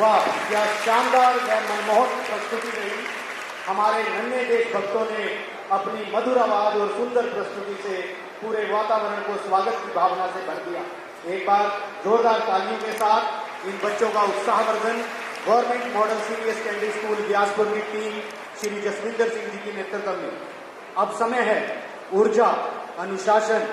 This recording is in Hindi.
वाह, क्या शानदार व मनमोहक प्रस्तुति रही। हमारे नन्हे देशभक्तों ने अपनी मधुर आवाज और सुंदर प्रस्तुति से पूरे वातावरण को स्वागत की भावना से भर दिया। एक बार जोरदार तालियों के साथ इन बच्चों का उत्साहवर्धन government model senior secondary school Bilaspur की टीम श्री जसविंदर सिंह जी के नेतृत्व में। अब समय है ऊर्जा, अनुशासन